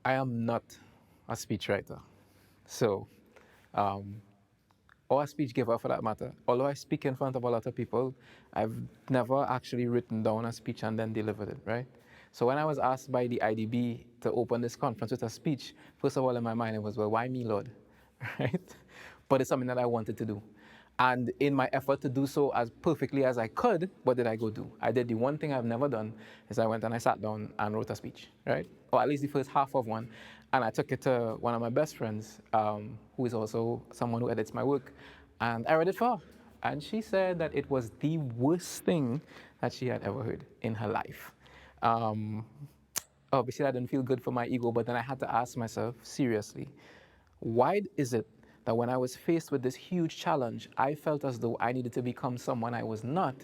I am not a speechwriter. So, um, or a speech giver for that matter. Although I speak in front of a lot of people, I've never actually written down a speech and then delivered it, right? So when I was asked by the IDB to open this conference with a speech, first of all in my mind it was, well, why me, Lord? Right? But it's something that I wanted to do. And in my effort to do so as perfectly as I could, what did I go do? I did the one thing I've never done, is I went and I sat down and wrote a speech, right? Or at least the first half of one. And I took it to one of my best friends, who is also someone who edits my work. And I read it for her. And she said that it was the worst thing that she had ever heard in her life. Um, Obviously, that didn't feel good for my ego, but then I had to ask myself, seriously, why is it that when I was faced with this huge challenge, I felt as though I needed to become someone I was not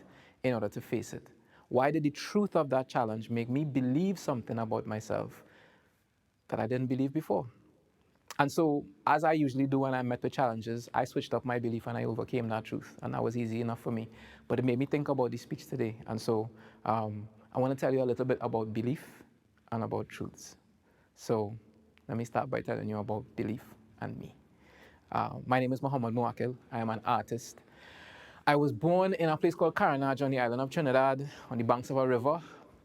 in order to face it? Why did the truth of that challenge make me believe something about myself that I didn't believe before? And so, as I usually do when I met with challenges, I switched up my belief and I overcame that truth. And that was easy enough for me. But it made me think about this speech today. And so, I want to tell you a little bit about belief and about truths. So, let me start by telling you about belief and me. My name is Muhammad Muwakil. I am an artist. I was born in a place called Caranage on the island of Trinidad, on the banks of a river,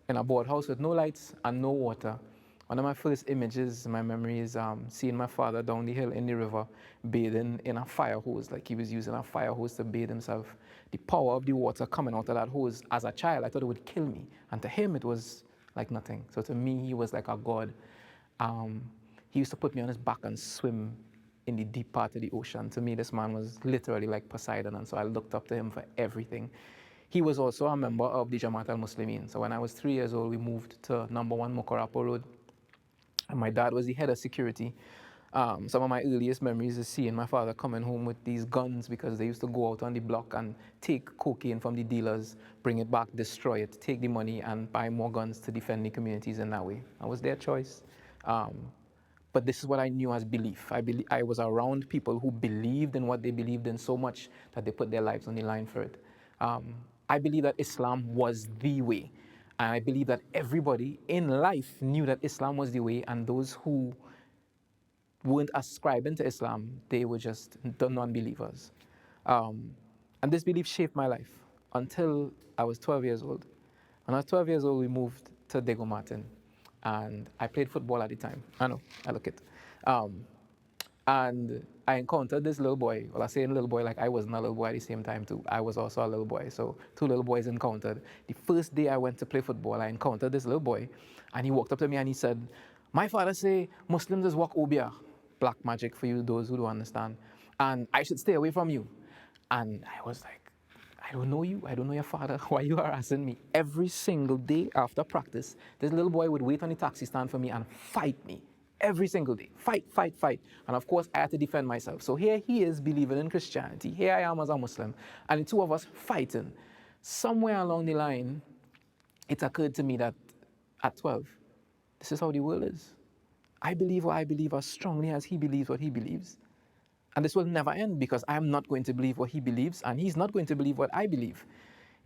in a board house with no lights and no water. One of my first images in my memory is seeing my father down the hill in the river, bathing in a fire hose, like he was using a fire hose to bathe himself. The power of the water coming out of that hose, as a child, I thought it would kill me. And to him, it was like nothing. So to me, he was like a god. He used to put me on his back and swim in the deep part of the ocean. To me, this man was literally like Poseidon, and so I looked up to him for everything. He was also a member of the Jamaat al-Muslimin. So when I was 3 years old, we moved to number 1 Mokorapo Road, and my dad was the head of security. Some of my earliest memories is seeing my father coming home with these guns, because they used to go out on the block and take cocaine from the dealers, bring it back, destroy it, take the money and buy more guns to defend the communities in that way. That was their choice. But this is what I knew as belief. I was around people who believed in what they believed in so much that they put their lives on the line for it. I believe that Islam was the way. And I believe that everybody in life knew that Islam was the way, and those who weren't ascribing to Islam, they were just the non-believers. And this belief shaped my life until I was 12 years old. When I was 12 years old, we moved to Diego Martin, and I played football at the time. I know, I look it. And I encountered this little boy. Well, I say little boy like I wasn't a little boy at the same time too. I was also a little boy. So 2 little boys encountered. The first day I went to play football, I encountered this little boy, and he walked up to me and he said, "My father say Muslims is walk obia," black magic for you those who don't understand, "and I should stay away from you." And I was like, "I don't know you. I don't know your father. Why are you harassing me?" Every single day after practice, this little boy would wait on the taxi stand for me and fight me. Every single day. Fight, fight, fight. And of course, I had to defend myself. So here he is believing in Christianity. Here I am as a Muslim. And the two of us fighting. Somewhere along the line, it occurred to me that at 12, this is how the world is. I believe what I believe as strongly as he believes what he believes. And this will never end, because I am not going to believe what he believes, and he's not going to believe what I believe.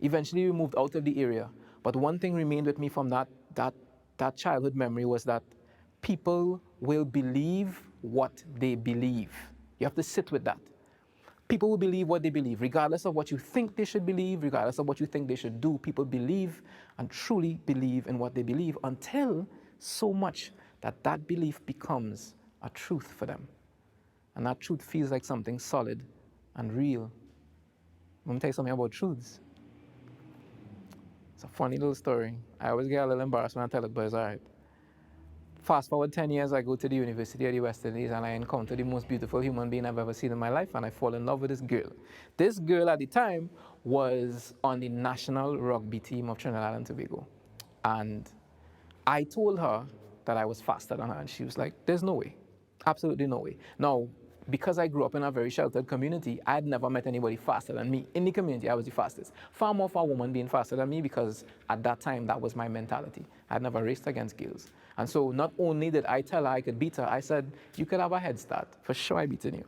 Eventually, we moved out of the area. But one thing remained with me from that childhood memory was that people will believe what they believe. You have to sit with that. People will believe what they believe, regardless of what you think they should believe, regardless of what you think they should do. People believe and truly believe in what they believe, until so much that that belief becomes a truth for them. And that truth feels like something solid and real. I'm going to tell you something about truths. It's a funny little story. I always get a little embarrassed when I tell it, but it's all right. Fast forward 10 years, I go to the University of the West Indies, and I encounter the most beautiful human being I've ever seen in my life, and I fall in love with this girl. This girl at the time was on the national rugby team of Trinidad and Tobago. And I told her that I was faster than her, and she was like, "There's no way. Absolutely no way." Now, because I grew up in a very sheltered community, I had never met anybody faster than me. In the community, I was the fastest. Far more for a woman being faster than me, because at that time, that was my mentality. I had never raced against girls. And so not only did I tell her I could beat her, I said, "You could have a head start. For sure I beaten you."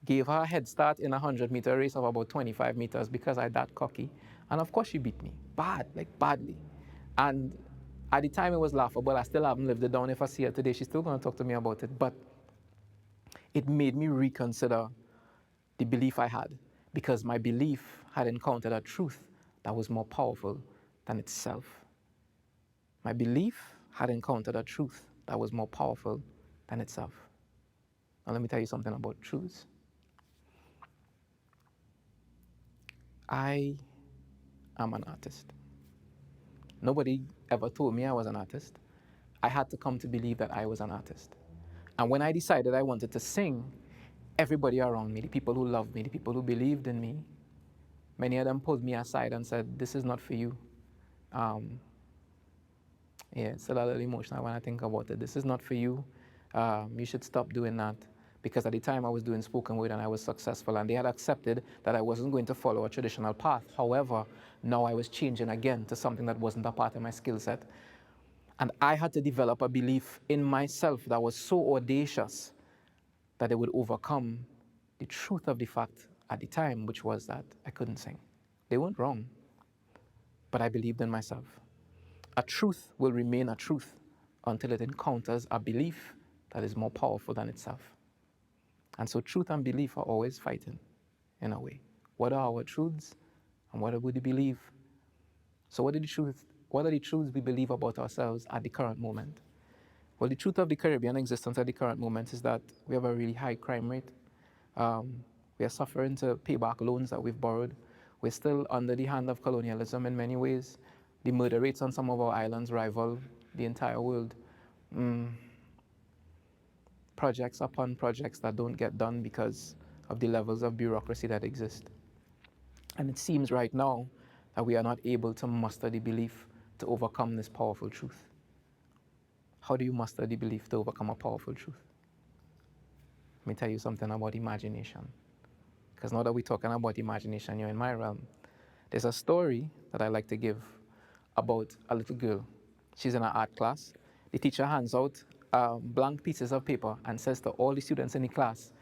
Gave her a head start in a 100-meter race of about 25 meters because I that cocky. And of course she beat me. Bad, like badly. And At the time, it was laughable. I still haven't lived it down. If I see her today, she's still going to talk to me about it. But it made me reconsider the belief I had, because my belief had encountered a truth that was more powerful than itself. My belief had encountered a truth that was more powerful than itself. Now, let me tell you something about truths. I am an artist. Nobody ever told me I was an artist. I had to come to believe that I was an artist. And when I decided I wanted to sing, everybody around me, the people who loved me, the people who believed in me, many of them pulled me aside and said, this is not for you. Yeah, it's a little emotional when I think about it. This is not for you. You should stop doing that. Because at the time I was doing spoken word and I was successful, and they had accepted that I wasn't going to follow a traditional path. However, now I was changing again to something that wasn't a part of my skill set. And I had to develop a belief in myself that was so audacious that it would overcome the truth of the fact at the time, which was that I couldn't sing. They weren't wrong, but I believed in myself. A truth will remain a truth until it encounters a belief that is more powerful than itself. And so truth and belief are always fighting, in a way. What are our truths and what would we believe? So what are the truths we believe about ourselves at the current moment? Well, the truth of the Caribbean existence at the current moment is that we have a really high crime rate. We are suffering to pay back loans that we've borrowed. We're still under the hand of colonialism in many ways. The murder rates on some of our islands rival the entire world. Projects upon projects that don't get done because of the levels of bureaucracy that exist. And it seems right now that we are not able to muster the belief to overcome this powerful truth. How do you muster the belief to overcome a powerful truth? Let me tell you something about imagination. Because now that we're talking about imagination, you're in my realm. There's a story that I like to give about a little girl. She's in an art class. The teacher hands out blank pieces of paper and says to all the students in the class,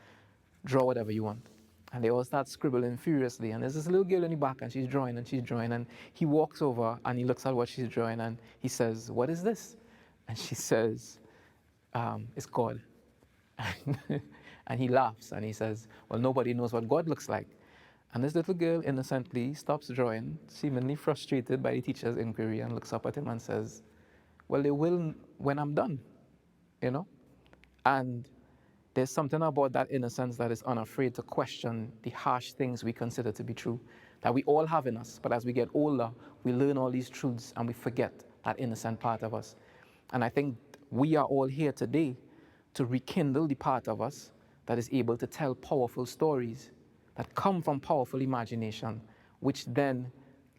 draw whatever you want. And they all start scribbling furiously. And there's this little girl in the back, and she's drawing, and she's drawing. And he walks over, and he looks at what she's drawing, and he says, what is this? And she says, it's God. And he laughs, and he says, well, nobody knows what God looks like. And this little girl innocently stops drawing, seemingly frustrated by the teacher's inquiry, and looks up at him and says, well, they will when I'm done, you know? And there's something about that innocence that is unafraid to question the harsh things we consider to be true, that we all have in us. But as we get older, we learn all these truths and we forget that innocent part of us. And I think we are all here today to rekindle the part of us that is able to tell powerful stories that come from powerful imagination, which then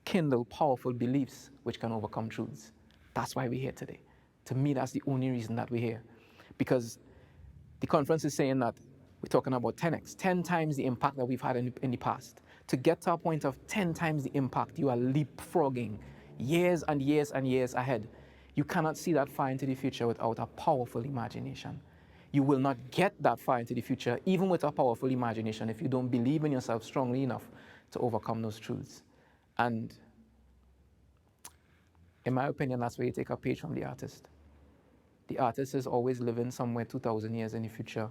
kindle powerful beliefs which can overcome truths. That's why we're here today. To me, that's the only reason that we're here. Because the conference is saying that we're talking about 10x, 10 times the impact that we've had in the past. To get to a point of 10 times the impact, you are leapfrogging years and years and years ahead. You cannot see that far into the future without a powerful imagination. You will not get that far into the future, even with a powerful imagination, if you don't believe in yourself strongly enough to overcome those truths. And in my opinion, that's where you take a page from the artist. The artist is always living somewhere 2,000 years in the future,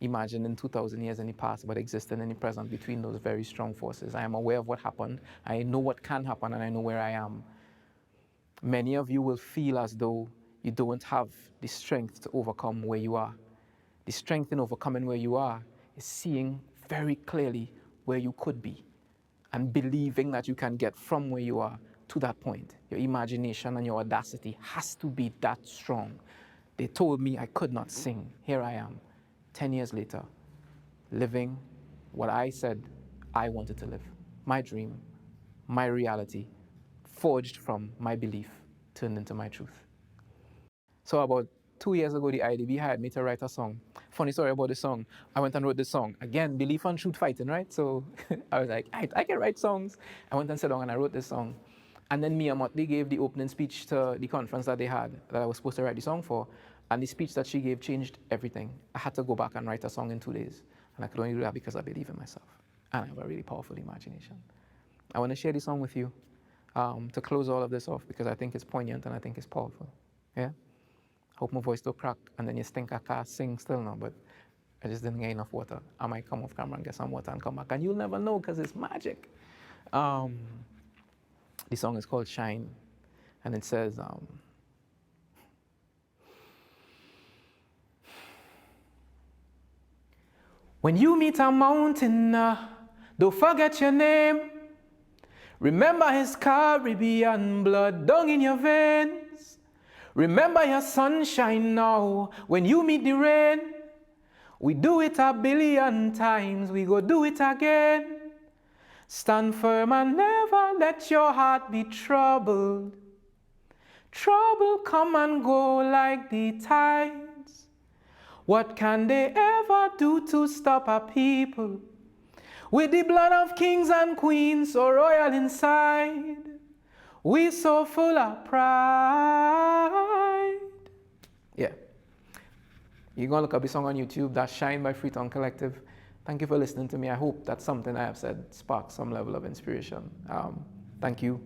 imagining 2,000 years in the past, but existing in the present between those very strong forces. I am aware of what happened. I know what can happen, and I know where I am. Many of you will feel as though you don't have the strength to overcome where you are. The strength in overcoming where you are is seeing very clearly where you could be and believing that you can get from where you are to that point. Your imagination and your audacity has to be that strong. They told me I could not sing. Here I am, 10 years later, living what I said I wanted to live. My dream, my reality, forged from my belief, turned into my truth. So about 2 years ago, the IDB hired me to write a song. Funny story about the song. I went and wrote the song. Again, belief and truth fighting, right? So I was like, I can write songs. I went and sat down and I wrote this song. And then Mia Motley gave the opening speech to the conference that they had, that I was supposed to write the song for. And the speech that she gave changed everything. I had to go back and write a song in 2 days. And I could only do that because I believe in myself. And I have a really powerful imagination. I want to share this song with you. to close all of this off, because I think it's poignant and I think it's powerful. Yeah? Hope my voice don't crack, and then you think I can't sing still now, but I just didn't get enough water. I might come off camera and get some water and come back, and you'll never know because it's magic. The song is called Shine, and it says, when you meet a mountain, don't forget your name. Remember his Caribbean blood down in your veins. Remember your sunshine now when you meet the rain. We do it 1,000,000,000 times, we go do it again. Stand firm and never let your heart be troubled. Trouble come and go like the tides. What can they ever do to stop a people with the blood of kings and queens so royal inside? We so full of pride. Yeah. You're going to look up the song on YouTube. That's Shine by Freetown Collective. Thank you for listening to me. I hope that something I have said sparks some level of inspiration. Thank you.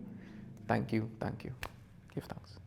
Thank you. Thank you. Give thanks.